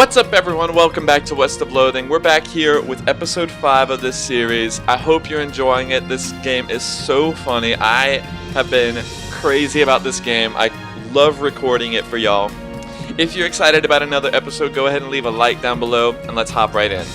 What's up everyone, welcome back to West of Loathing. We're back here with episode 5 of this series. I hope you're enjoying it. This game is so funny. I have been crazy about this game. I love recording it for y'all. If you're excited about another episode, go ahead and leave a like down below and let's hop right in.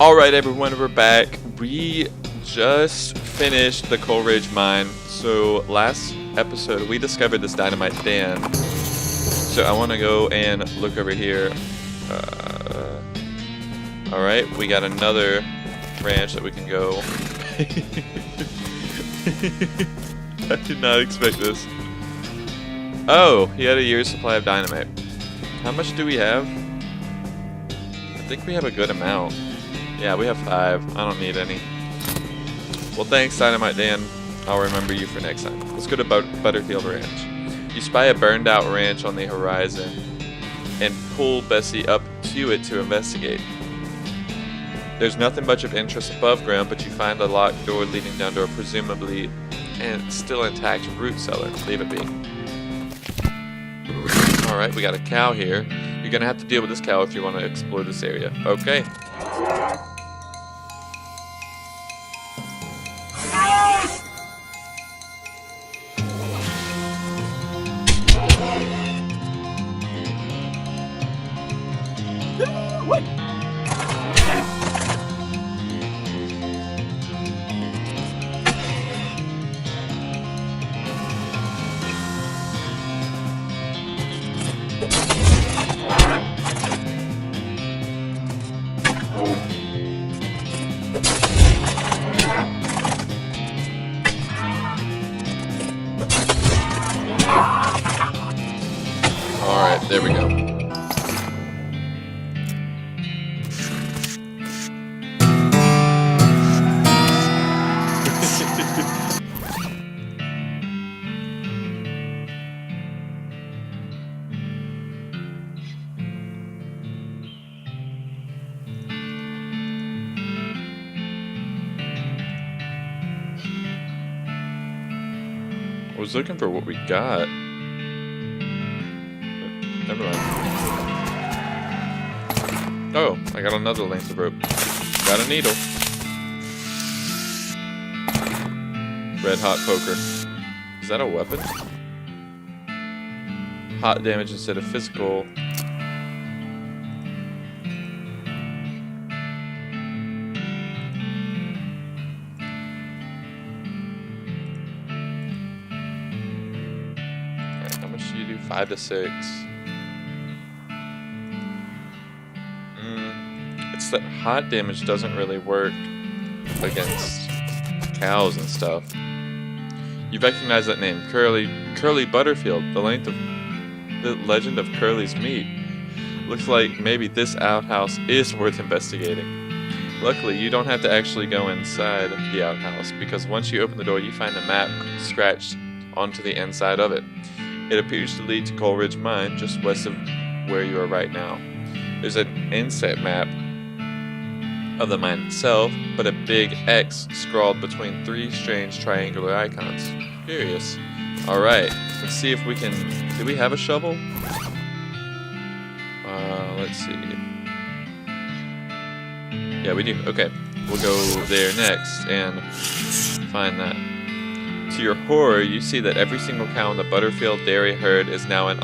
Alright everyone, we're back. We just finished the Coleridge mine. So last episode we discovered this dynamite den. So I want to go and look over here. Alright, we got another ranch that we can go. I did not expect this. Oh, he had a year's supply of dynamite. How much do we have? I think we have a good amount. Yeah, we have 5. I don't need any. Well, thanks, Dynamite Dan. I'll remember you for next time. Let's go to Butterfield Ranch. You spy a burned out ranch on the horizon and pull Bessie up to it to investigate. There's nothing much of interest above ground, but you find a locked door leading down to a presumably and still intact root cellar. Leave it be. Alright, we got a cow here. You're gonna have to deal with this cow if you want to explore this area. Okay. Alright, there we go. I was looking for what we got. Never mind. Oh, I got another length of rope. Got a needle. Red hot poker. Is that a weapon? Hot damage instead of physical. Alright, how much do you do? 5 to 6. That hot damage doesn't really work against cows and stuff. You recognize that name, Curly Butterfield, the legend of Curly's meat. Looks like maybe this outhouse is worth investigating. Luckily, you don't have to actually go inside the outhouse, because once you open the door, you find a map scratched onto the inside of it. It appears to lead to Coleridge Mine, just west of where you are right now. There's an inset map of the mine itself, but a big X scrawled between 3 strange triangular icons. Curious. Alright, let's see if we can... Do we have a shovel? Let's see. Yeah, we do. Okay. We'll go there next and find that. To your horror, you see that every single cow in the Butterfield dairy herd is now an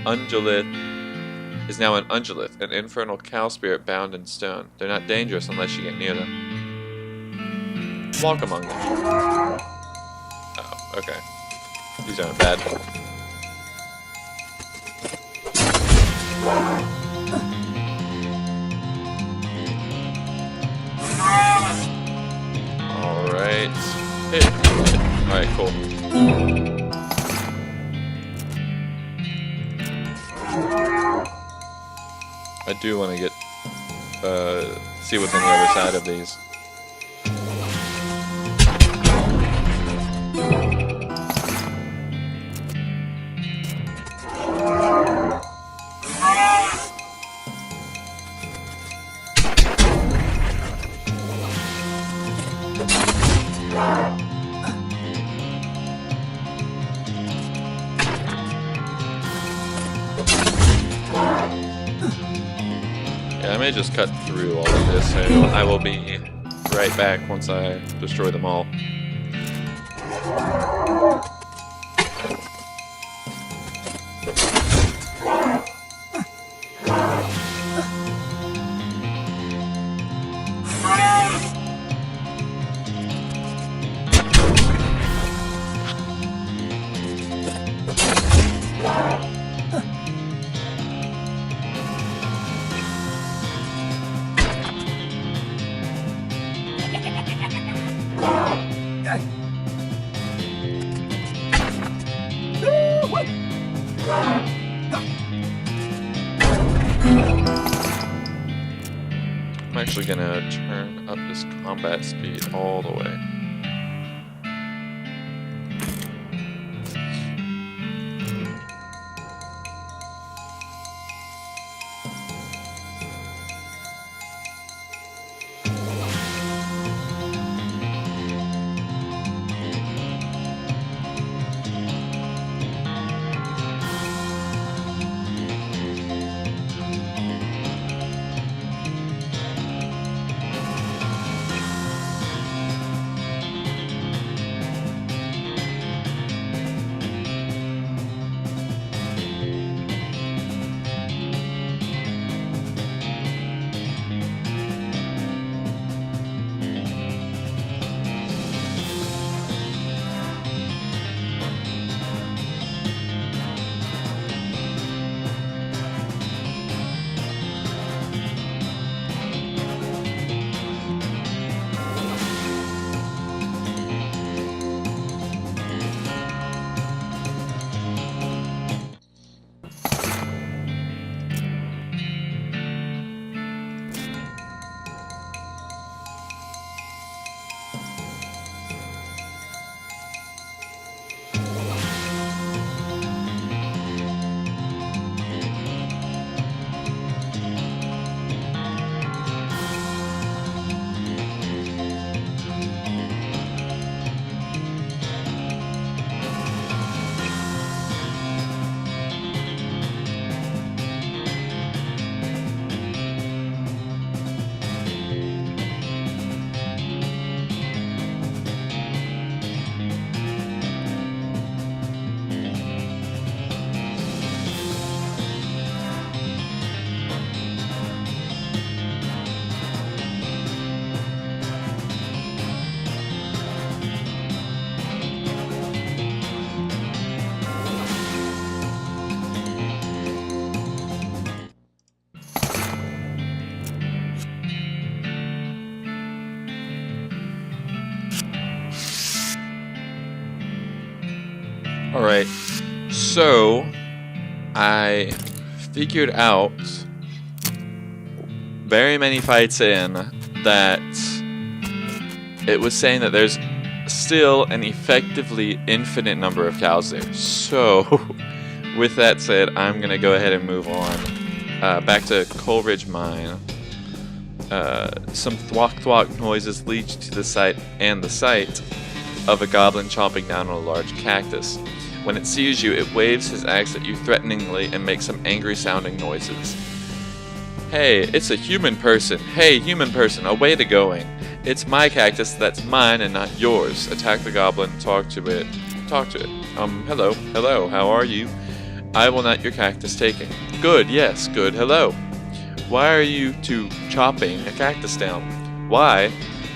ungulate, an infernal cow spirit bound in stone. They're not dangerous unless you get near them. Walk among them. Oh, okay. These aren't bad. Alright. Hit. Alright, cool. I do want to get, see what's on the other side of these. may just cut through all of this, so I will be right back once I destroy them all. I'm actually gonna turn up this combat speed all the way. Alright, so I figured out very many fights in that it was saying that there's still an effectively infinite number of cows there. So, with that said, I'm going to go ahead and move on back to Coleridge Mine. Some thwack-thwack noises lead you to the site of a goblin chomping down on a large cactus. When it sees you, it waves his axe at you threateningly and makes some angry-sounding noises. Hey, it's a human person. Hey, human person, away to going. It's my cactus that's mine and not yours. Attack the goblin, talk to it. Talk to it. Hello, how are you? I will not your cactus taking. Good, yes, good, hello. Why are you two chopping a cactus down? Why?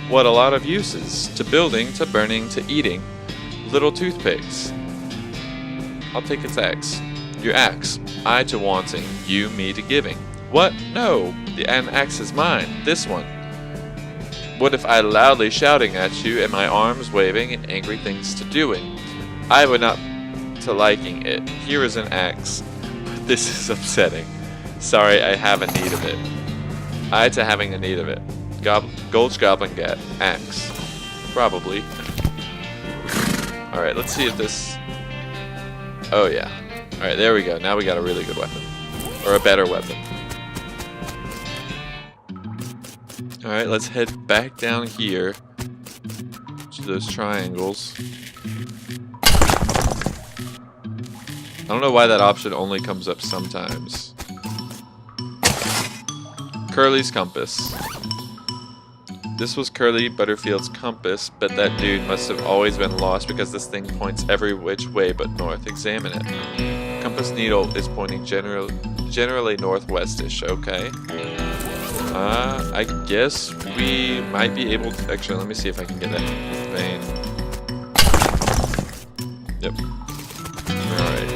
What a lot of uses. To building, to burning, to eating. Little toothpicks. I'll take its axe. Your axe. I to wanting, you me to giving. What? No. An axe is mine. This one. What if I loudly shouting at you and my arms waving and angry things to doing? I would not to liking it. Here is an axe. This is upsetting. Sorry, I have a need of it. I to having a need of it. Gulch Goblin Gat. Axe. Probably. Alright, let's see if this... Oh yeah. Alright, there we go. Now we got a really good weapon. Or a better weapon. Alright, let's head back down here to those triangles. I don't know why that option only comes up sometimes. Curly's compass. This was Curly Butterfield's compass, but that dude must have always been lost because this thing points every which way but north. Examine it. Compass needle is pointing generally northwestish. Okay. I guess we might be able to... Actually, let me see if I can get that vein. Yep. Alright.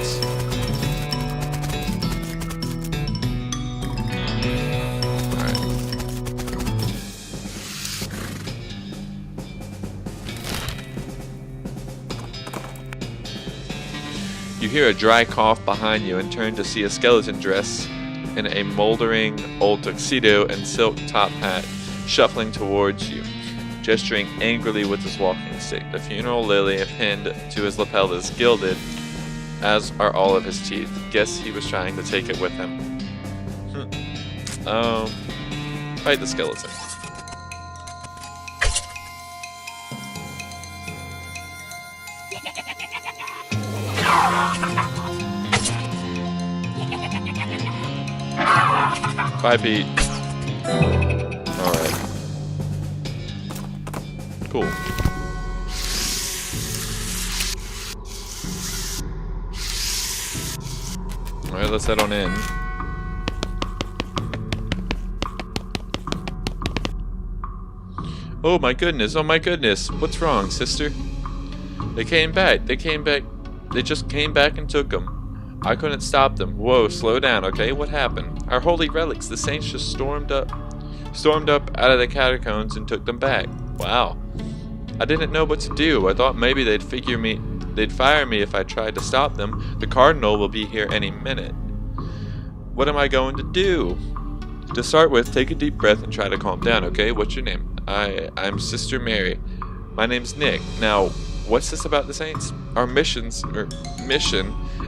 You hear a dry cough behind you and turn to see a skeleton dressed in a moldering old tuxedo and silk top hat shuffling towards you, gesturing angrily with his walking stick. The funeral lily pinned to his lapel is gilded, as are all of his teeth. Guess he was trying to take it with him. Fight the skeleton. Five feet. Alright. Cool. Alright, let's head on in. Oh my goodness, oh my goodness. What's wrong, sister? They came back. They just came back and took them. I couldn't stop them. Whoa, slow down, okay? What happened? Our holy relics. The saints just stormed up out of the catacombs and took them back. Wow. I didn't know what to do. I thought maybe they'd fire me if I tried to stop them. The cardinal will be here any minute. What am I going to do? To start with, take a deep breath and try to calm down, okay? What's your name? I'm Sister Mary. My name's Nick. Now, what's this about the saints? Our mission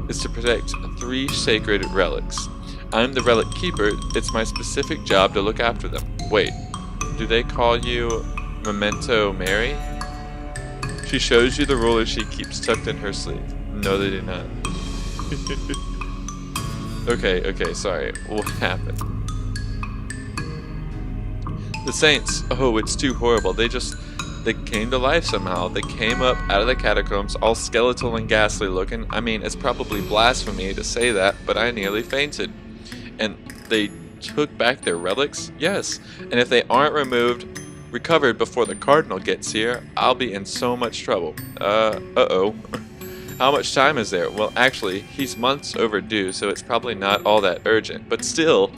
is to protect 3 sacred relics. I'm the relic keeper. It's my specific job to look after them. Wait, do they call you Memento Mary? She shows you the ruler she keeps tucked in her sleeve. No, they do not. Okay, sorry. What happened? The saints. Oh, it's too horrible. They came to life somehow. They came up out of the catacombs, all skeletal and ghastly looking. I mean, it's probably blasphemy to say that, but I nearly fainted. And they took back their relics? Yes. And if they aren't recovered before the cardinal gets here, I'll be in so much trouble. Uh-oh. How much time is there? Well, actually, he's months overdue, so it's probably not all that urgent. But still,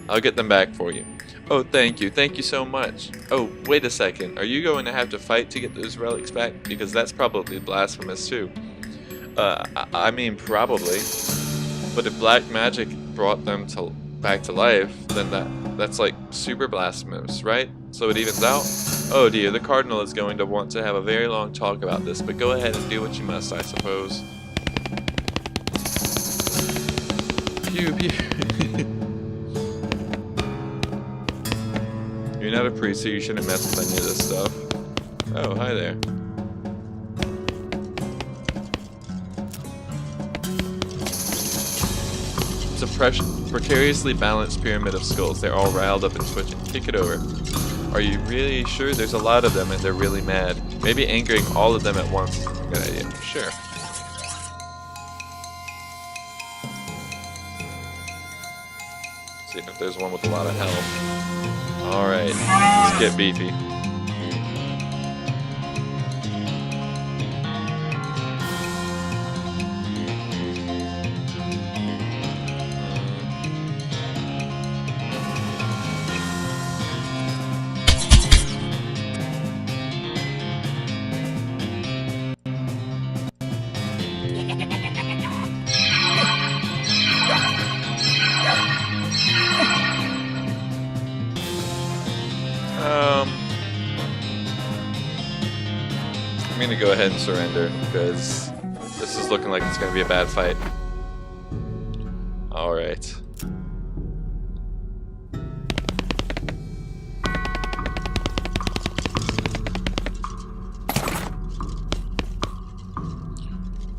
I'll get them back for you. Oh, thank you. Thank you so much. Oh, wait a second. Are you going to have to fight to get those relics back? Because that's probably blasphemous too. I mean, probably. But if black magic brought them back to life, then that's like super blasphemous, right? So it evens out? Oh dear, the cardinal is going to want to have a very long talk about this, but go ahead and do what you must, I suppose. Pew, pew. You're not a priest, so you shouldn't mess with any of this stuff. Oh, hi there. It's a precariously balanced pyramid of skulls. They're all riled up and twitching. Kick it over. Are you really sure? There's a lot of them and they're really mad. Maybe angering all of them at once is a good idea. Sure. See if there's one with a lot of health. Alright, let's get beefy. I'm gonna go ahead and surrender because this is looking like it's gonna be a bad fight. Alright.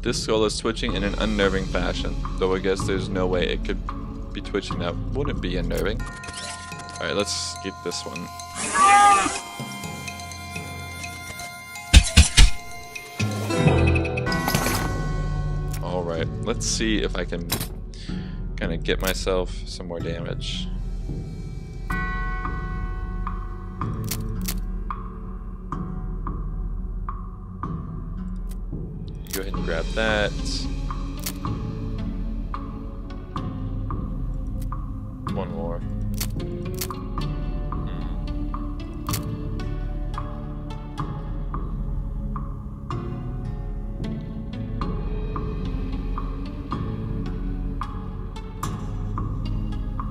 This skull is twitching in an unnerving fashion, though I guess there's no way it could be twitching that wouldn't be unnerving. Alright, let's get this one. Alright, let's see if I can kind of get myself some more damage. Go ahead and grab that. One more.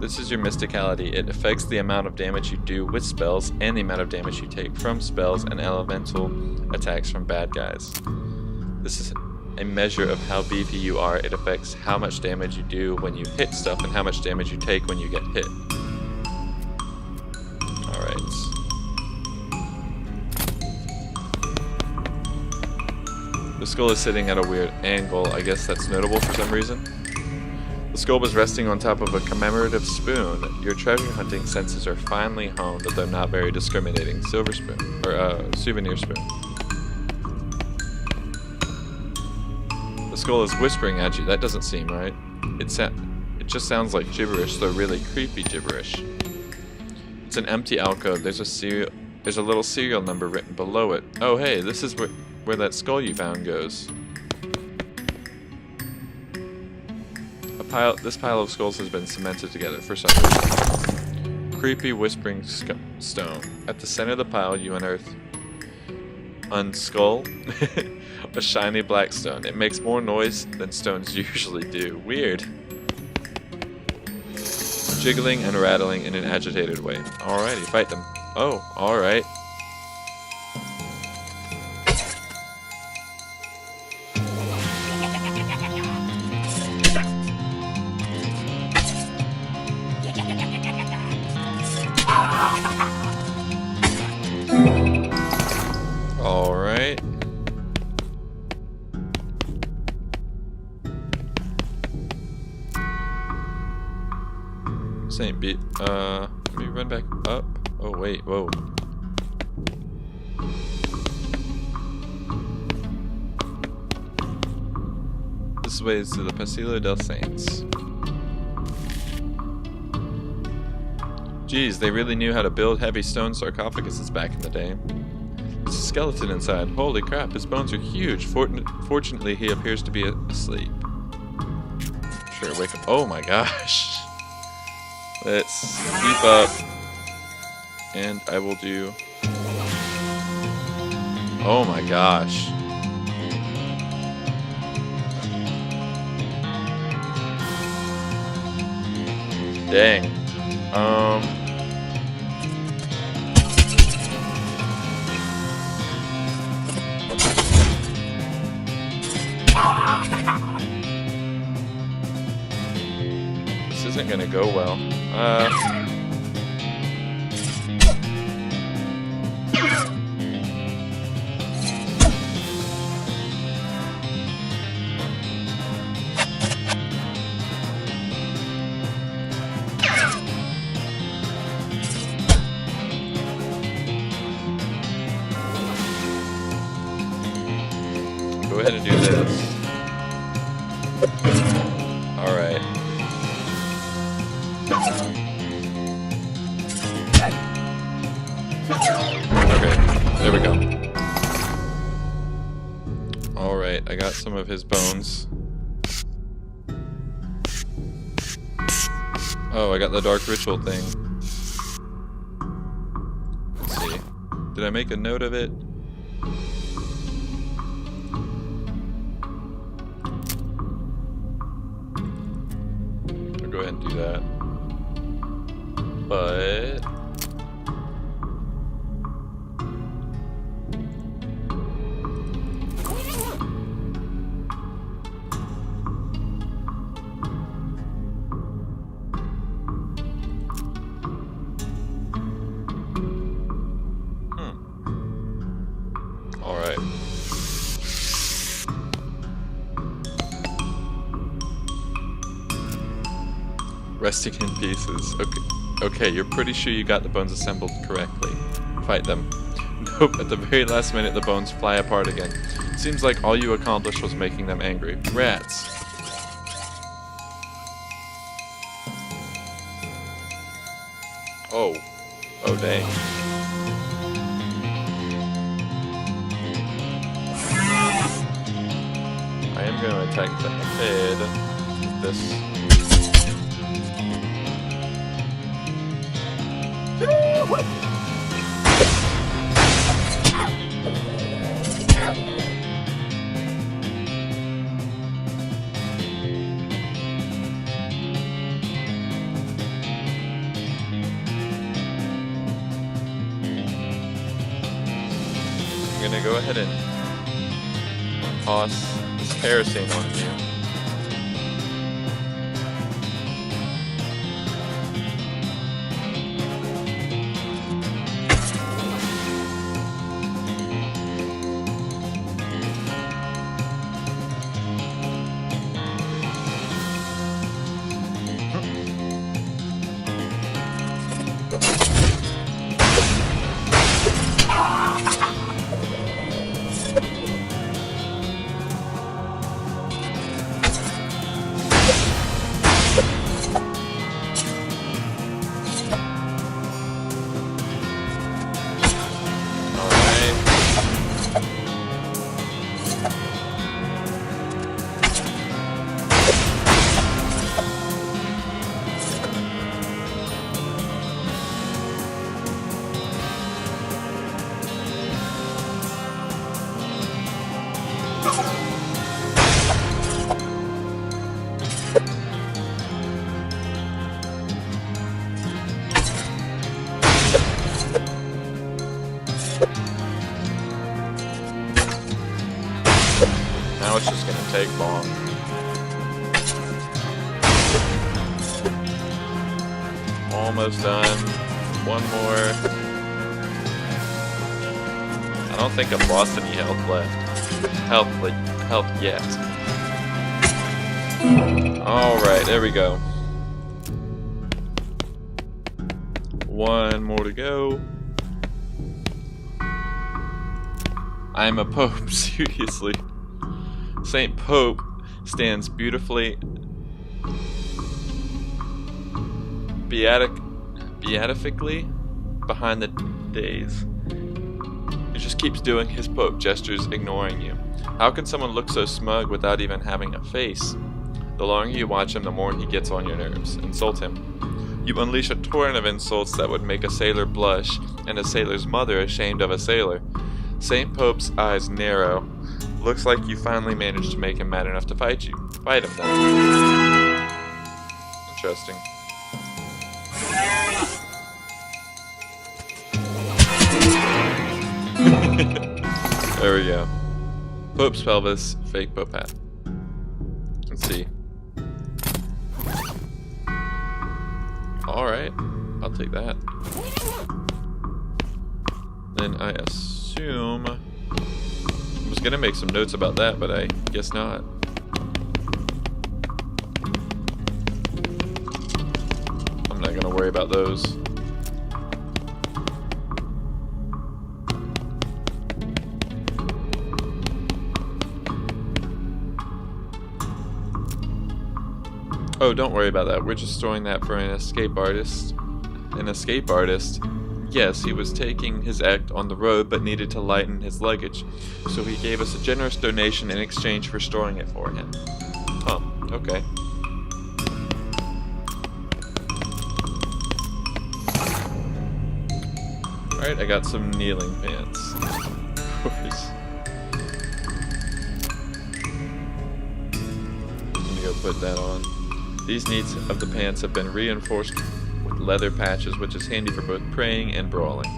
This is your mysticality. It affects the amount of damage you do with spells and the amount of damage you take from spells and elemental attacks from bad guys. This is a measure of how beefy you are. It affects how much damage you do when you hit stuff and how much damage you take when you get hit. Alright. The skull is sitting at a weird angle. I guess that's notable for some reason. The skull was resting on top of a commemorative spoon. Your treasure hunting senses are finely honed, though not very discriminating. Silver spoon, or souvenir spoon. The skull is whispering at you. That doesn't seem right. It just sounds like gibberish, though really creepy gibberish. It's an empty alcove. There's a little serial number written below it. Oh hey, this is where that skull you found goes. This pile of skulls has been cemented together for some reason. Creepy whispering stone. At the center of the pile, you unearth unskull, a shiny black stone. It makes more noise than stones usually do. Weird. Jiggling and rattling in an agitated way. Alrighty, fight them. Oh, alright. Alright. Same beat. Let me run back up. Oh wait, whoa. This way is to the Pasillo del Saints. Geez, they really knew how to build heavy stone sarcophaguses back in the day. There's a skeleton inside. Holy crap, his bones are huge. Fortunately, he appears to be asleep. Sure, wake up. Oh my gosh. Let's keep up. And I will do... Oh my gosh. Dang. This isn't gonna go well. Go ahead and do this. Alright. Okay, there we go. Alright, I got some of his bones. Oh, I got the dark ritual thing. Let's see. Did I make a note of it? I'll go ahead and do that. But... Alright. Resting in pieces. Okay. Okay, you're pretty sure you got the bones assembled correctly. Fight them. Nope, at the very last minute the bones fly apart again. Seems like all you accomplished was making them angry. Rats. Oh. Oh dang. I am going to attack the head with this. I'm gonna go ahead and toss this kerosene on you. Now it's just gonna take long. Almost done. One more. I don't think I've lost any health left. Health yet. Alright, there we go. One more to go. I'm a pope, seriously. Saint Pope stands beautifully beatifically behind the days. He just keeps doing his Pope gestures, ignoring you. How can someone look so smug without even having a face? The longer you watch him, the more he gets on your nerves. Insult him. You unleash a torrent of insults that would make a sailor blush, and a sailor's mother ashamed of a sailor. Saint Pope's eyes narrow. Looks like you finally managed to make him mad enough to fight you. Fight him then. Interesting. There we go. Pope's pelvis, fake Pope hat. Let's see. Alright, I'll take that. Then I assume... I was gonna make some notes about that, but I guess not. I'm not gonna worry about those. Oh, don't worry about that. We're just storing that for an escape artist. An escape artist? Yes, he was taking his act on the road but needed to lighten his luggage, so he gave us a generous donation in exchange for storing it for him. Oh, okay. Alright, I got some kneeling pants. Of course. I'm gonna go put that on. These needs of the pants have been reinforced with leather patches, which is handy for both praying and brawling.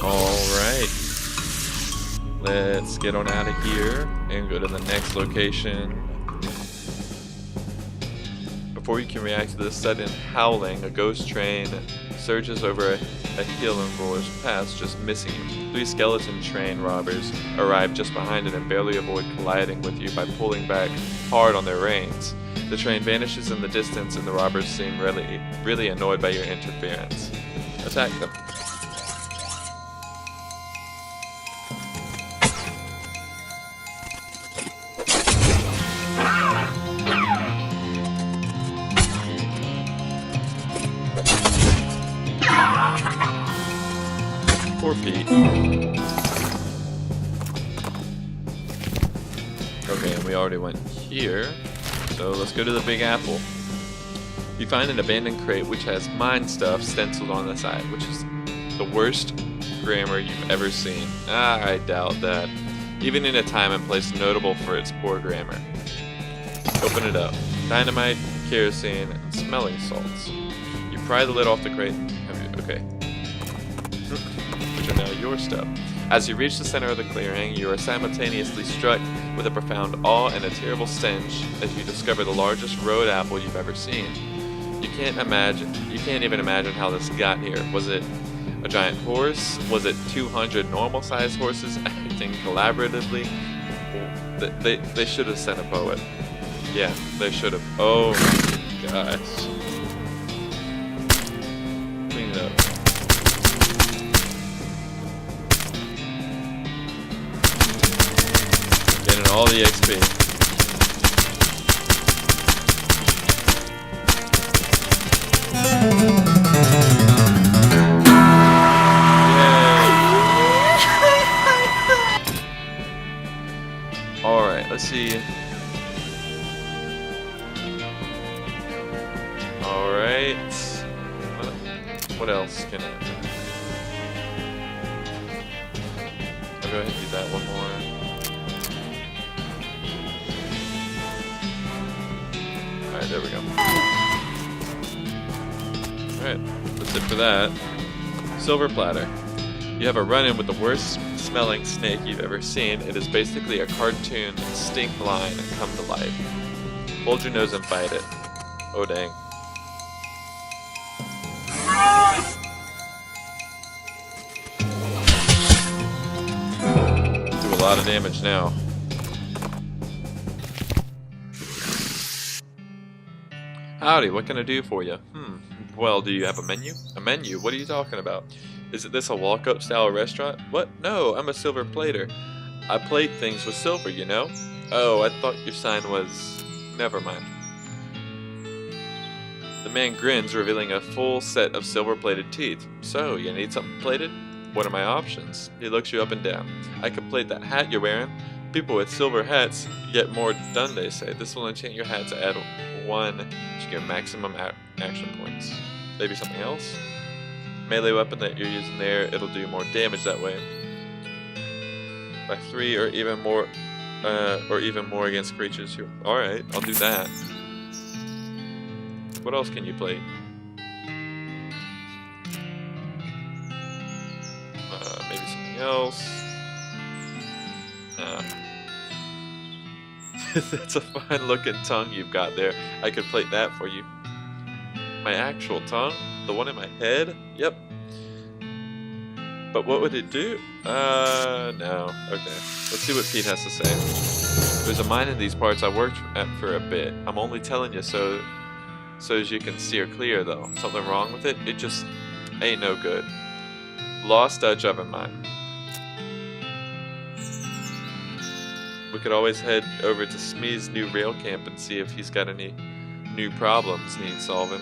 Alright. Let's get on out of here and go to the next location. Before you can react to this sudden howling, a ghost train surges over a hill and roars past, just missing you. 3 skeleton train robbers arrive just behind it and barely avoid colliding with you by pulling back hard on their reins. The train vanishes in the distance and the robbers seem really annoyed by your interference. Attack them. Poor Pete. Okay, and we already went here, so let's go to the Big Apple. You find an abandoned crate which has mine stuff stenciled on the side, which is the worst grammar you've ever seen. I doubt that. Even in a time and place notable for its poor grammar. Open it up. Dynamite, kerosene, and smelling salts. You pry the lid off the crate. Okay. Which are now your stuff. As you reach the center of the clearing, you are simultaneously struck with a profound awe and a terrible stench as you discover the largest road apple you've ever seen. You can't even imagine how this got here. Was it a giant horse? Was it 200 normal-sized horses acting collaboratively? They should have sent a poet. Yeah, they should have. Oh my gosh. Clean it up. Getting all the XP. Alright, let's see. Alright. What else can I do? I'll go ahead and do that one more. Alright, there we go. Alright, that's it for that. Silver platter. You have a run-in with the worst smelling snake you've ever seen. It is basically a cartoon stink line come to life. Hold your nose and fight it. Oh dang. Do a lot of damage now. Howdy, what can I do for you? Well, do you have a menu? A menu? What are you talking about? Isn't this a walk-up style restaurant? What? No, I'm a silver plater. I plate things with silver, you know? Oh, I thought your sign was... Never mind. The man grins, revealing a full set of silver-plated teeth. So, you need something plated? What are my options? He looks you up and down. I could plate that hat you're wearing. People with silver hats get more done, they say. This will enchant your hat to add 1 to your maximum action points. Maybe something else? Melee weapon that you're using there, it'll do more damage that way. By 3 or even more against creatures who... Alright, I'll do that. What else can you play? Maybe something else. That's a fine looking tongue you've got there. I could plate that for you. My actual tongue? The one in my head? Yep. But what would it do? No. Okay. Let's see what Pete has to say. There's a mine in these parts I worked at for a bit. I'm only telling you so as you can steer clear, though. Something wrong with it? It just ain't no good. Lost Dutch oven mine. We could always head over to Smee's new rail camp and see if he's got any new problems need solving.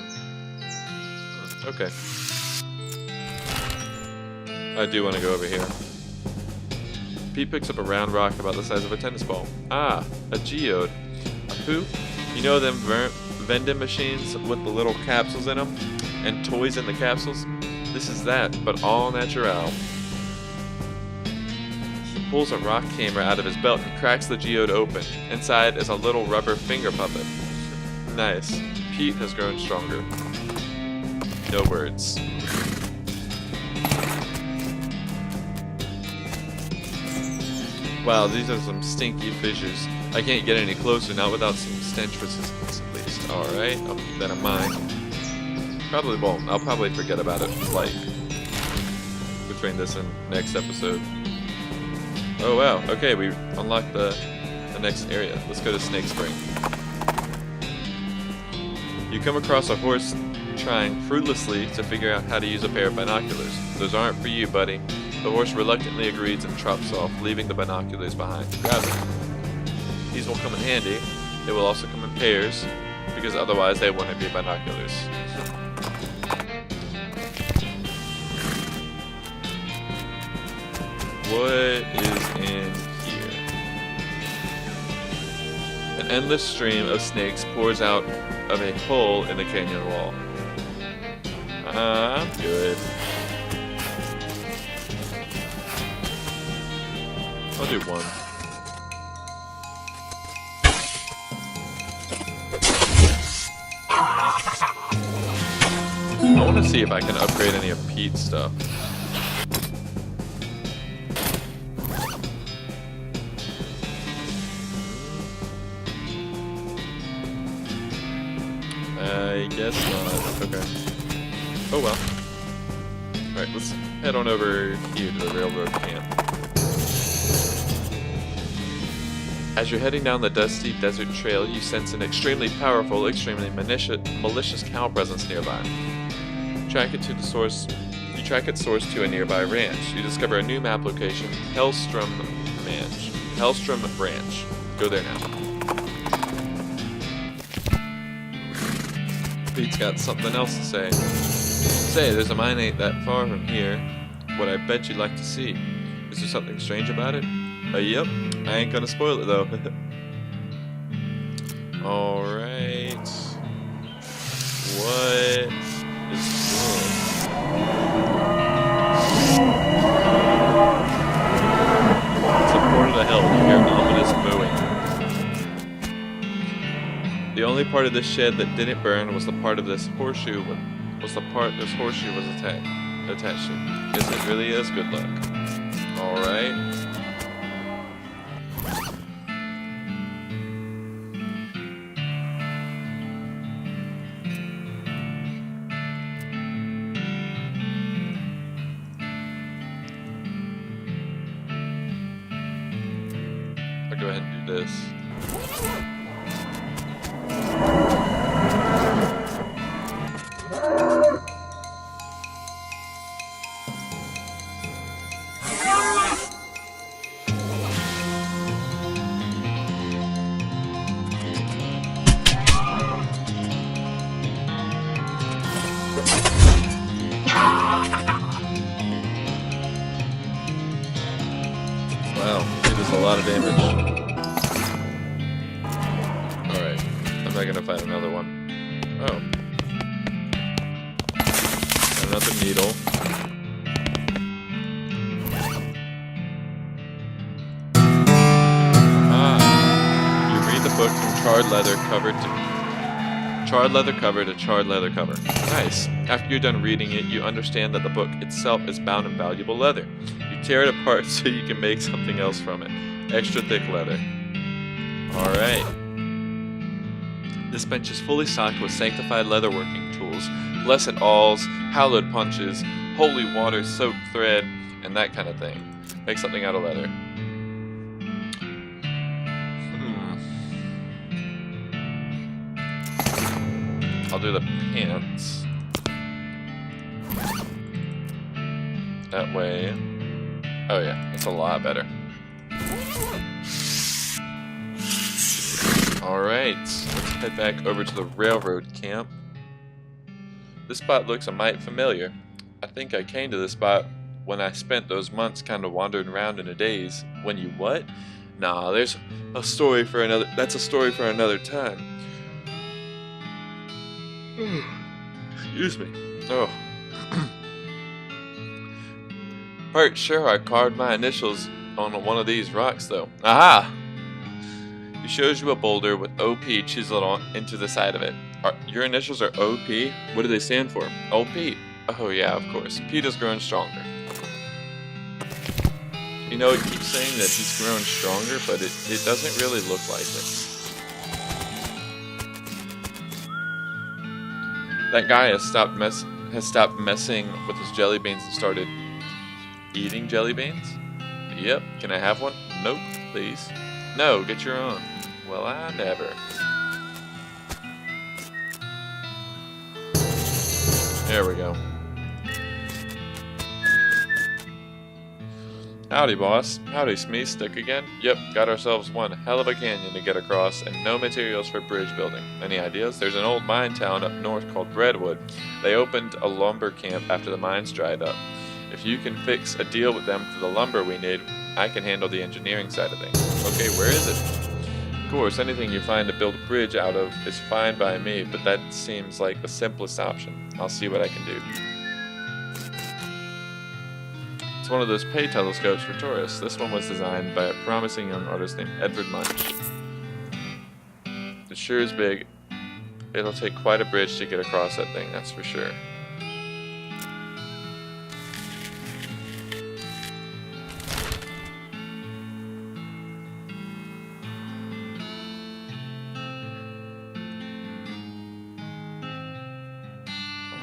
Okay. I do want to go over here. Pete picks up a round rock about the size of a tennis ball. Ah, a geode. A who? You know them vending machines with the little capsules in them? And toys in the capsules? This is that, but all natural. He pulls a rock camera out of his belt and cracks the geode open. Inside is a little rubber finger puppet. Nice. Pete has grown stronger. No words. Wow, these are some stinky fissures. I can't get any closer, not without some stench resistance at least. Alright, I'll keep that in mind. Probably won't. I'll probably forget about it, like, between this and next episode. Oh wow, okay, we unlocked the next area. Let's go to Snake Spring. You come across a horse trying fruitlessly to figure out how to use a pair of binoculars. Those aren't for you, buddy. The horse reluctantly agrees and trots off, leaving the binoculars behind. Grab them. These will come in handy. They will also come in pairs, because otherwise they wouldn't be binoculars. What is in here? An endless stream of snakes pours out of a hole in the canyon wall. I'm good. I'll do one. I want to see if I can upgrade any of Pete's stuff. I guess not. Okay. Oh well. Alright, let's head on over here to the railroad camp. As you're heading down the dusty desert trail, you sense an extremely powerful, extremely malicious cow presence nearby. You track its source to a nearby ranch. You discover a new map location, Hellstrom Ranch. Go there now. Pete's got something else to say. Say, there's a mine ain't that far from here. What I bet you'd like to see. Is there something strange about it? Yep. I ain't gonna spoil it though. Alright. What is this? It's a portal to hell. You hear ominous mooing. The only part of this shed that didn't burn was the part of this horseshoe was attached to. Guess it really is good luck. Alright. I'll go ahead and do this. Wow, he does a lot of damage. Alright, I'm not gonna find another one. Oh. Another needle. Ah, you read the book from charred leather cover to charred leather cover. Nice. After you're done reading it, you understand that the book itself is bound in valuable leather. You tear it apart so you can make something else from it. Extra thick leather. Alright. This bench is fully stocked with sanctified leatherworking tools, blessed awls, hallowed punches, holy water soaked thread, and that kind of thing. Make something out of leather. I'll do the pants. That way. Oh yeah, that's a lot better. Alright, let's head back over to the railroad camp. This spot looks a mite familiar. I think I came to this spot when I spent those months kinda wandering around in a daze. When you what? Nah, there's a story for another. That's a story for another time. Excuse me. Oh. Part sure I carved my initials on one of these rocks though. Aha! He shows you a boulder with OP chiseled into the side of it. Your initials are OP? What do they stand for? Old Pete. Oh yeah, of course. Pete has grown stronger. You know, it keeps saying that he's grown stronger, but it doesn't really look like it. That guy has stopped messing with his jelly beans and started eating jelly beans? Yep. Can I have one? Nope, please. No, get your own. Well, I never. There we go. Howdy, boss. Howdy, Smee. Stick again? Yep, got ourselves one hell of a canyon to get across and no materials for bridge building. Any ideas? There's an old mine town up north called Redwood. They opened a lumber camp after the mines dried up. If you can fix a deal with them for the lumber we need, I can handle the engineering side of things. Okay, where is it? Of course, anything you find to build a bridge out of is fine by me, but that seems like the simplest option. I'll see what I can do. It's one of those pay telescopes for tourists. This one was designed by a promising young artist named Edward Munch. It sure is big. It'll take quite a bridge to get across that thing, that's for sure.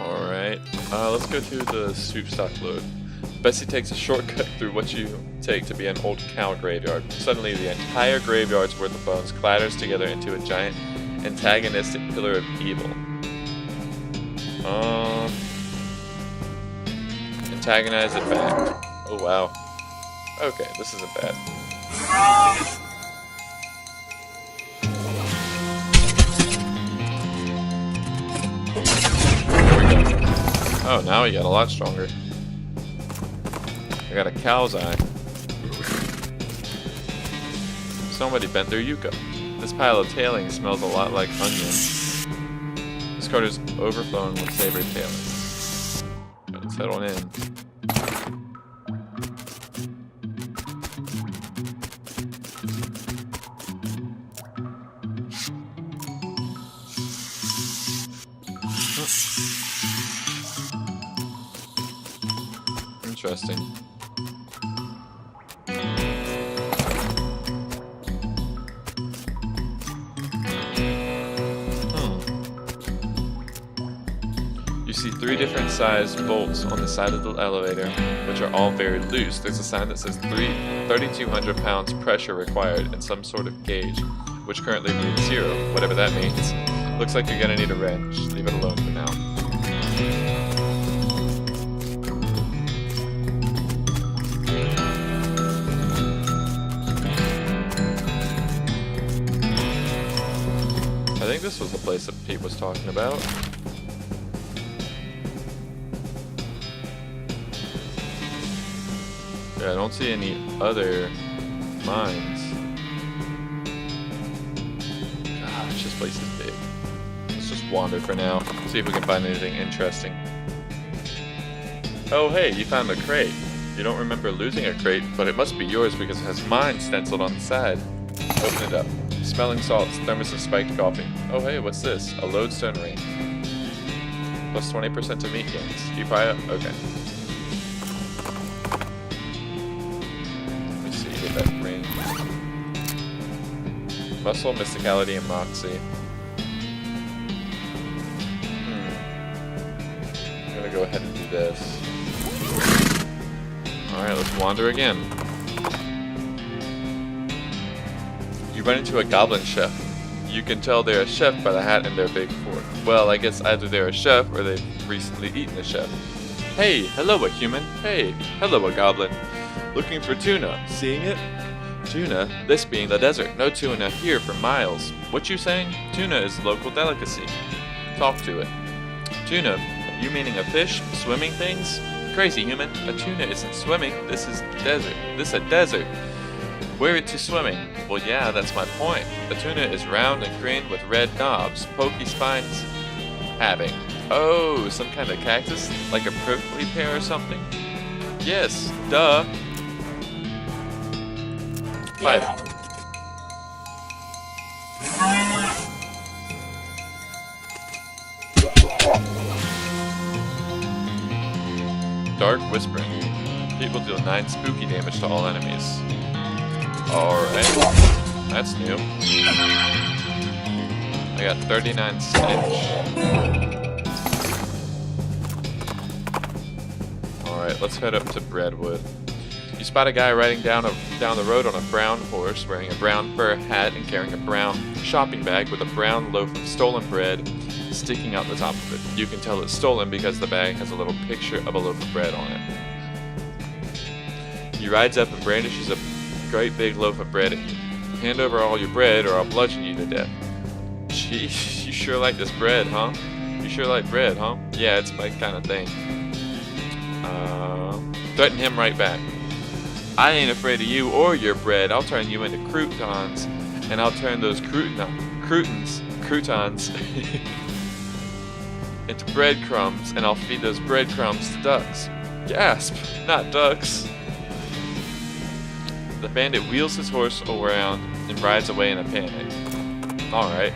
Alright, let's go to the soup stock load. Bessie takes a shortcut through what you take to be an old cow graveyard. Suddenly, the entire graveyard's worth of bones clatters together into a giant antagonistic pillar of evil. Antagonize it back. Oh wow. Okay, this isn't bad. There we go. Oh, now he got a lot stronger. I got a cow's eye. Somebody bent their yucca. This pile of tailings smells a lot like onions. This cart is overflowing with savory tailings. Let's head on in. Interesting. You see 3 different sized bolts on the side of the elevator, which are all very loose. There's a sign that says 3,200 pounds pressure required and some sort of gauge, which currently reads 0, whatever that means. Looks like you're gonna need a wrench. Leave it alone for now. I think this was the place that Pete was talking about. Yeah, I don't see any other mines. Gosh, this place is big. Let's just wander for now. See if we can find anything interesting. Oh hey, you found a crate. You don't remember losing a crate, but it must be yours because it has mine stenciled on the side. Open it up. Smelling salts, thermos of spiked coffee. Oh hey, what's this? A lodestone ring. Plus 20% to meat gains. Do you buy it? Okay. Let me see what that ring. Muscle, mysticality, and moxie. I'm gonna go ahead and do this. Alright, let's wander again. You run into a goblin chef. You can tell they're a chef by the hat and their big fork. Well, I guess either they're a chef or they've recently eaten a chef. Hey, hello a human. Hey, hello a goblin. Looking for tuna. Seeing it? Tuna? This being the desert. No tuna here for miles. What you saying? Tuna is local delicacy. Talk to it. Tuna? You meaning a fish? Swimming things? Crazy human. A tuna isn't swimming. This is desert. This a desert. Where to swimming? Well, yeah, that's my point. The tuna is round and green with red knobs, pokey spines, having. Oh, some kind of cactus? Like a prickly pear or something? Yes, duh. Fight. Dark Whispering. People deal 9 spooky damage to all enemies. Alright, that's new. I got 39 Snitch. Alright, let's head up to Breadwood. You spot a guy riding down the road on a brown horse, wearing a brown fur hat and carrying a brown shopping bag with a brown loaf of stolen bread sticking out the top of it. You can tell it's stolen because the bag has a little picture of a loaf of bread on it. He rides up and brandishes a great big loaf of bread at you. Hand over all your bread or I'll bludgeon you to death. Gee, you sure like this bread, huh? You sure like bread, huh? Yeah, it's my kind of thing. Threaten him right back. I ain't afraid of you or your bread. I'll turn you into croutons, and I'll turn those croutons into breadcrumbs, and I'll feed those breadcrumbs to ducks. Gasp! Not ducks. The bandit wheels his horse around and rides away in a panic. Alright.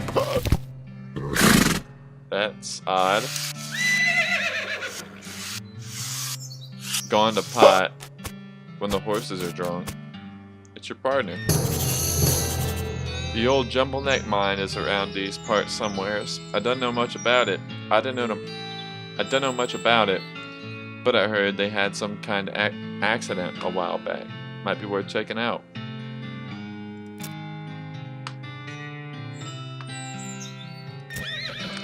That's odd. Gone to pot when the horses are drunk. It's your partner. The old Jumble Neck mine is around these parts somewheres. I don't know much about it. I don't know much about it, but I heard they had some kind of accident a while back. Might be worth checking out.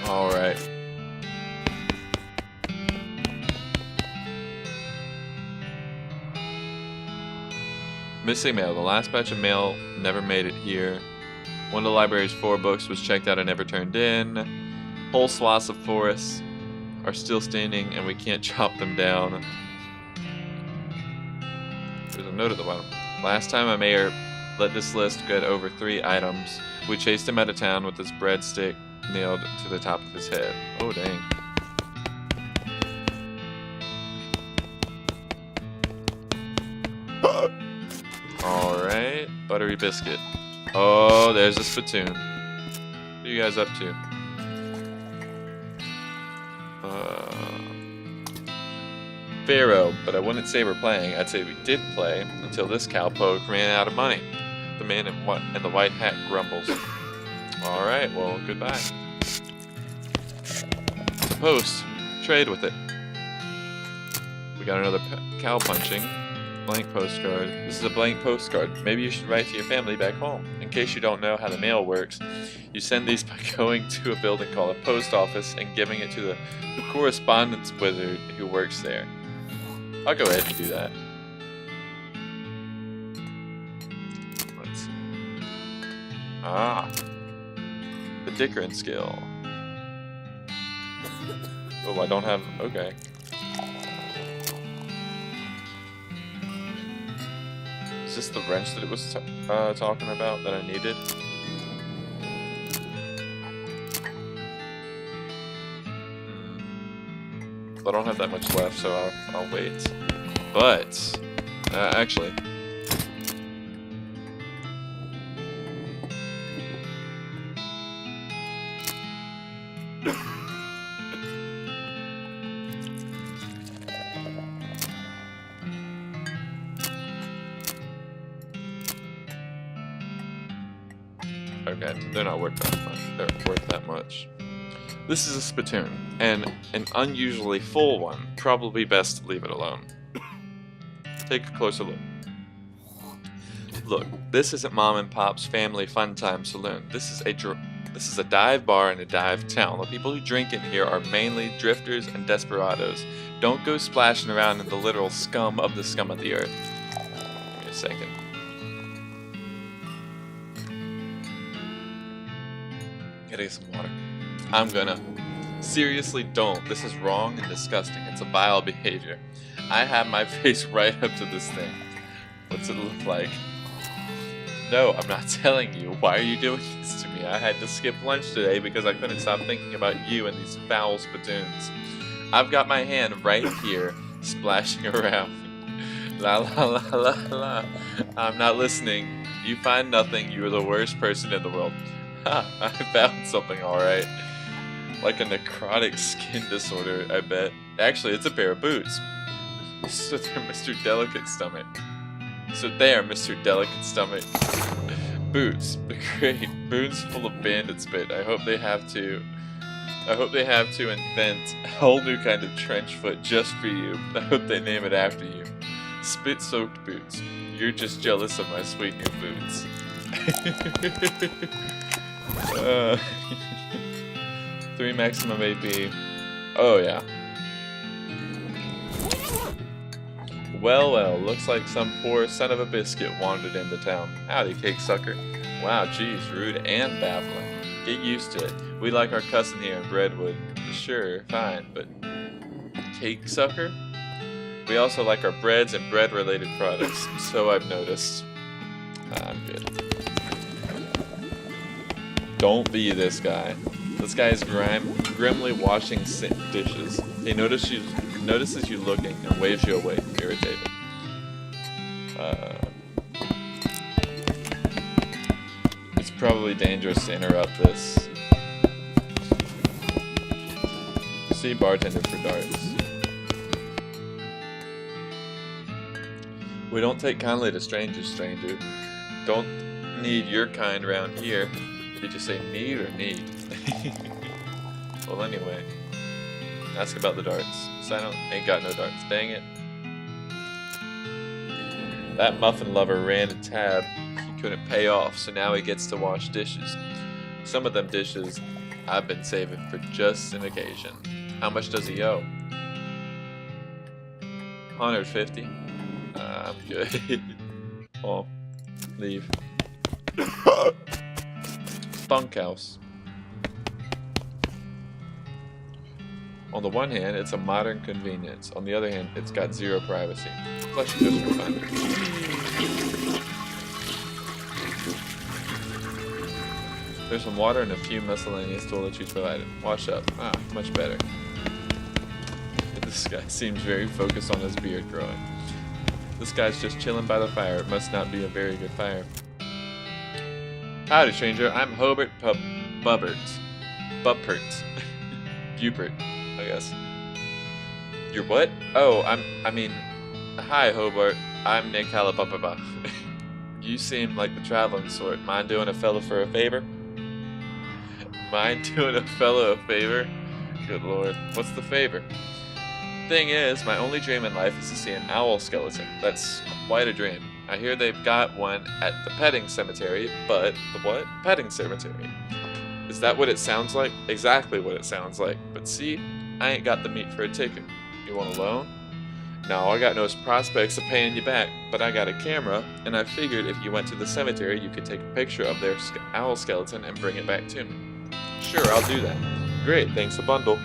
Alright. Missing mail. The last batch of mail never made it here. One of the library's 4 books was checked out and never turned in. Whole swaths of forests are still standing and we can't chop them down. There's a note at the bottom. Last time a mayor let this list get over 3 items. We chased him out of town with his breadstick nailed to the top of his head. Oh dang. Alright, buttery biscuit. Oh, there's a spittoon. What are you guys up to? Pharaoh, but I wouldn't say we're playing. I'd say we did play until this cowpoke ran out of money. The man in the white hat grumbles. Alright, well, goodbye. It's a post. Trade with it. We got another cow punching. Blank postcard. This is a blank postcard. Maybe you should write to your family back home. In case you don't know how the mail works, you send these by going to a building called a post office and giving it to the correspondence wizard who works there. I'll go ahead and do that. Let's see. Ah. The Dickering skill. Oh, I don't have... Okay. Is this the wrench that it was talking about that I needed? I don't have that much left, so I'll wait. But, actually... Okay, they're not worth that much. They're worth that much. This is a spittoon, and an unusually full one. Probably best to leave it alone. Take a closer look. Look, this isn't Mom and Pop's family fun time saloon. This is a dive bar in a dive town. The people who drink in here are mainly drifters and desperados. Don't go splashing around in the literal scum of the earth. Give me a second. Gotta get some water. I'm gonna. Seriously, don't. This is wrong and disgusting. It's a vile behavior. I have my face right up to this thing. What's it look like? No, I'm not telling you. Why are you doing this to me? I had to skip lunch today because I couldn't stop thinking about you and these foul spittoons. I've got my hand right here, splashing around. La la la la la. I'm not listening. You find nothing. You are the worst person in the world. Ha, I found something alright. Like a necrotic skin disorder, I bet. Actually, it's a pair of boots. So they're Mr. Delicate Stomach. So there, Mr. Delicate Stomach. Boots. Great. Boots full of bandit spit. I hope they have to I hope they have to invent a whole new kind of trench foot just for you. I hope they name it after you. Spit-soaked boots. You're just jealous of my sweet new boots. 3 maximum AP. Oh yeah. Well, well, looks like some poor son of a biscuit wandered into town. Howdy, cake sucker. Wow, geez, rude and baffling. Get used to it. We like our cussing here in Breadwood. Sure, fine, but cake sucker? We also like our breads and bread-related products, so I've noticed. I'm good. Don't be this guy. This guy is grimly washing dishes. He notices you looking and waves you away, irritated. It's probably dangerous to interrupt this. See bartender for darts. We don't take kindly to strangers, stranger. Don't need your kind around here. Did you say need or need? Well, anyway. Ask about the darts. So ain't got no darts. Dang it. That muffin lover ran a tab he couldn't pay off, so now he gets to wash dishes. Some of them dishes I've been saving for just an occasion. How much does he owe? 150. I'm good. Oh, leave. Bunkhouse. On the one hand, it's a modern convenience. On the other hand, it's got zero privacy. Plus, just for fun. There's some water and a few miscellaneous toiletries provided. Wash up. Ah, much better. This guy seems very focused on his beard growing. This guy's just chilling by the fire. It must not be a very good fire. Howdy, stranger. I'm Hobart Buppert. Bupert, I guess. You're what? Oh, hi, Hobart. I'm Nick Halabubba. You seem like the traveling sort. Mind doing a fella for a favor? Mind doing a fellow a favor? Good lord. What's the favor? Thing is, my only dream in life is to see an owl skeleton. That's quite a dream. I hear they've got one at the petting cemetery, but the what? Petting cemetery. Is that what it sounds like? Exactly what it sounds like. But see, I ain't got the meat for a ticket. You want a loan? No, I got no prospects of paying you back, but I got a camera, and I figured if you went to the cemetery, you could take a picture of their owl skeleton and bring it back to me. Sure, I'll do that. Great, thanks a bundle.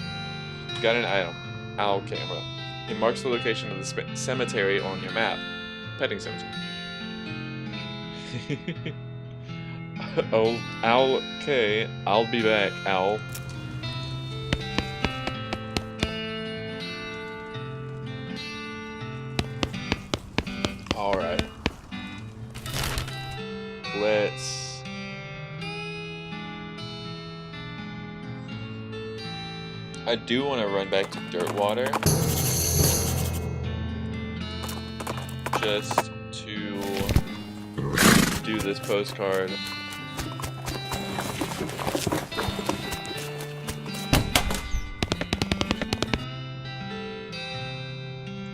Got an item. Owl camera. It marks the location of the cemetery on your map. Petting cemetery. Oh, owl, okay. I'll be back, owl. Alright. Let's... I do want to run back to Dirtwater. Just to do this postcard.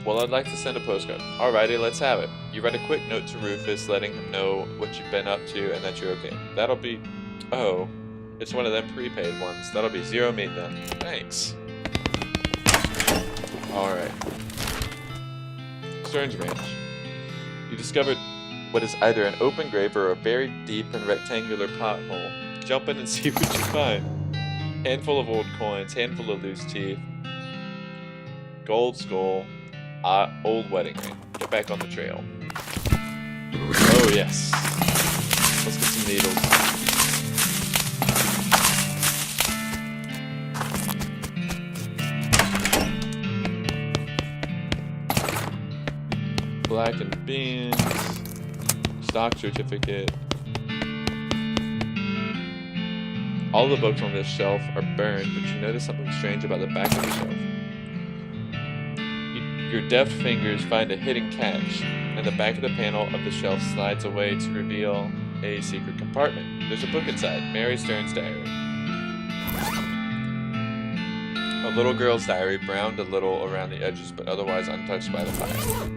Well, I'd like to send a postcard. Alrighty, let's have it. You write a quick note to Rufus letting him know what you've been up to and that you're okay. That'll be... Oh, it's one of them prepaid ones. That'll be 0 meat then. Thanks. Alright. Stearns Ranch. You discovered what is either an open grave or a very deep and rectangular pothole. Jump in and see what you find. Handful of old coins, handful of loose teeth, gold skull, old wedding ring. Get back on the trail. Oh yes. Let's get some needles. Blackened beans. Stock certificate. All the books on this shelf are burned, but you notice something strange about the back of the shelf. Your deft fingers find a hidden catch, and the back of the panel of the shelf slides away to reveal a secret compartment. There's a book inside, Mary Stern's diary. little girl's diary, browned a little around the edges but otherwise untouched by the fire.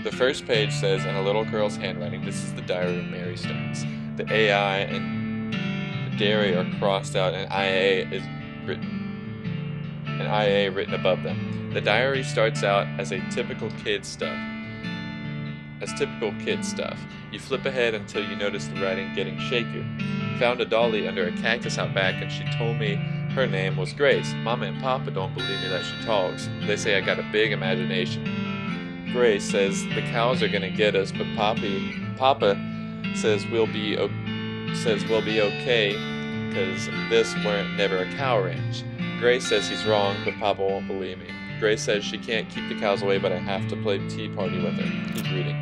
The first page says, in a little girl's handwriting, "This is the diary of Mary Stearns." The AI and the dairy are crossed out and IA is written above them. The diary starts out as typical kid stuff. You flip ahead until you notice the writing getting shakier. Found a dolly under a cactus out back, and she told me her name was Grace. Mama and Papa don't believe me that she talks. They say I got a big imagination. Grace says the cows are gonna get us, but Papa says we'll be okay, because this weren't never a cow ranch. Grace says he's wrong, but Papa won't believe me. Grace says she can't keep the cows away, but I have to play tea party with her. Keep reading.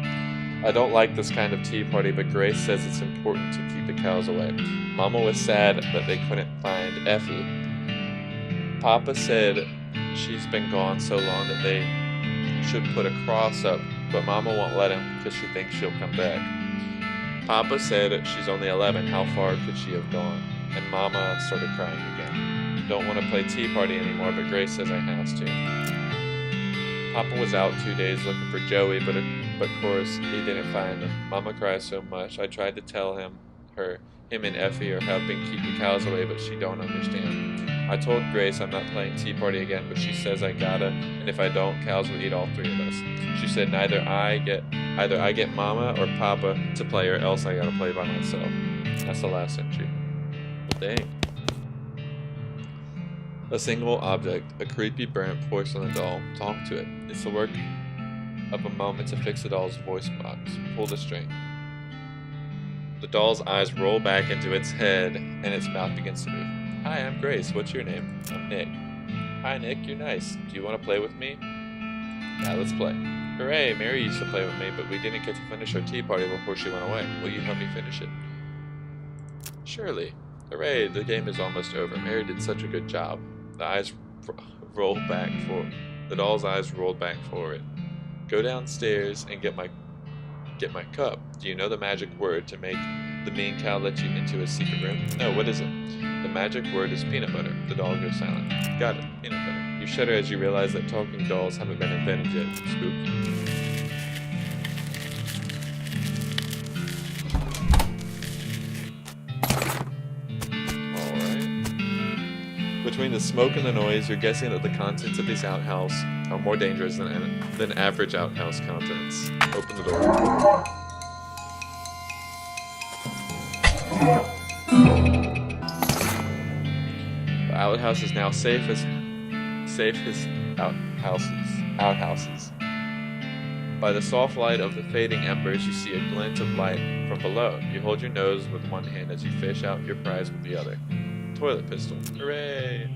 I don't like this kind of tea party, but Grace says it's important to keep the cows away. Mama was sad that they couldn't find Effie. Papa said she's been gone so long that they should put a cross up, but Mama won't let him because she thinks she'll come back. Papa said she's only 11, how far could she have gone? And Mama started crying again. Don't want to play tea party anymore, but Grace says I have to. Papa was out 2 days looking for Joey, but of course he didn't find him. Mama cries so much. I tried to tell him and Effie are helping keep the cows away, but she don't understand. I told Grace I'm not playing tea party again, but she says I gotta, and if I don't, cows will eat all three of us. She said either I get Mama or Papa to play, or else I gotta play by myself. That's the last entry. Well, dang. A single object, a creepy burnt porcelain doll. Talk to it. It's the work of a moment to fix the doll's voice box. Pull the string. The doll's eyes roll back into its head, and its mouth begins to move. Hi, I'm Grace. What's your name? I'm Nick. Hi, Nick. You're nice. Do you want to play with me? Yeah, let's play. Hooray! Mary used to play with me, but we didn't get to finish our tea party before she went away. Will you help me finish it? Surely. Hooray! The game is almost over. Mary did such a good job. The doll's eyes rolled back forward. Go downstairs and get my cup. Do you know the magic word to make the mean cow let you into a secret room? No, what is it? The magic word is peanut butter. The doll goes silent. Got it, peanut butter. You shudder as you realize that talking dolls haven't been invented yet. Spooky. Between the smoke and the noise, you're guessing that the contents of this outhouse are more dangerous than average outhouse contents. Open the door. The outhouse is now safe as outhouses. By the soft light of the fading embers, you see a glint of light from below. You hold your nose with one hand as you fish out your prize with the other. Toilet pistol. Hooray!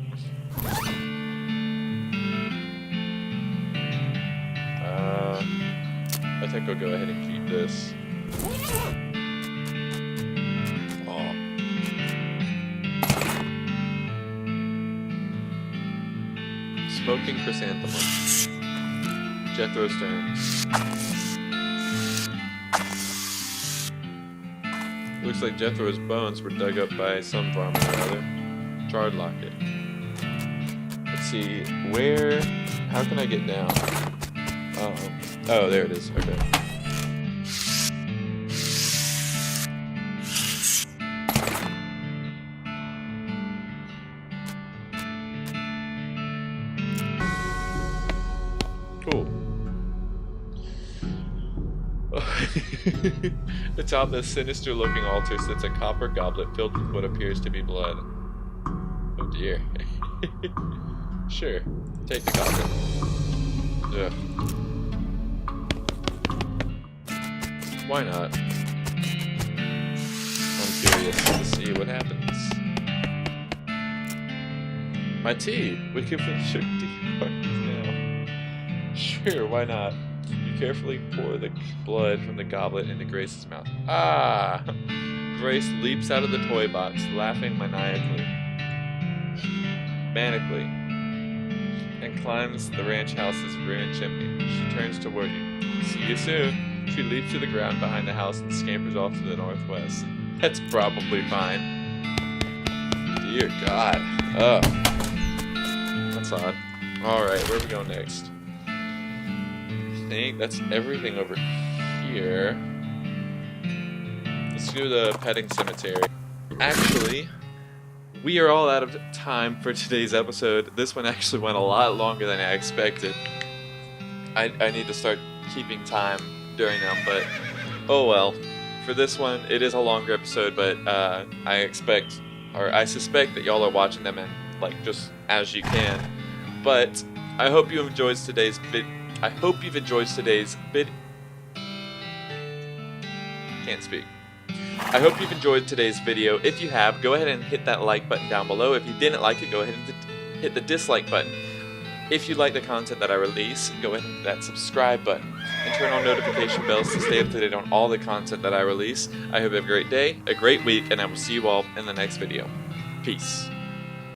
I think I'll go ahead and keep this. Oh. Smoking chrysanthemum. Jethro Stern. Looks like Jethro's bones were dug up by some farmer or other. Charred locket. Let's see, how can I get down? Oh, there it is, okay. Cool. Atop this sinister-looking altar sits a copper goblet filled with what appears to be blood. Oh dear. Sure, take the goblet. Ugh. Why not? I'm curious to see what happens. My tea! We can finish our tea parties now. Sure, why not? You carefully pour the blood from the goblet into Grace's mouth. Ah! Grace leaps out of the toy box, laughing manically, and climbs the ranch house's ruined chimney. She turns toward you. See you soon. She leaps to the ground behind the house and scampers off to the northwest. That's probably fine. Dear God. Ugh. That's odd. Alright, where are we going next? I think that's everything over here. Let's do the petting cemetery. Actually, we are all out of time for today's episode. This one actually went a lot longer than I expected. I need to start keeping time during them, but oh well. For this one, it is a longer episode, but I suspect that y'all are watching them in, like, just as you can. But I hope you enjoyed today's vid. I hope you've enjoyed today's vid. Can't speak. I hope you've enjoyed today's video. If you have, go ahead and hit that like button down below. If you didn't like it, go ahead and hit the dislike button. If you like the content that I release, go ahead and hit that subscribe button and turn on notification bells to stay up to date on all the content that I release. I hope you have a great day, a great week, and I will see you all in the next video. Peace.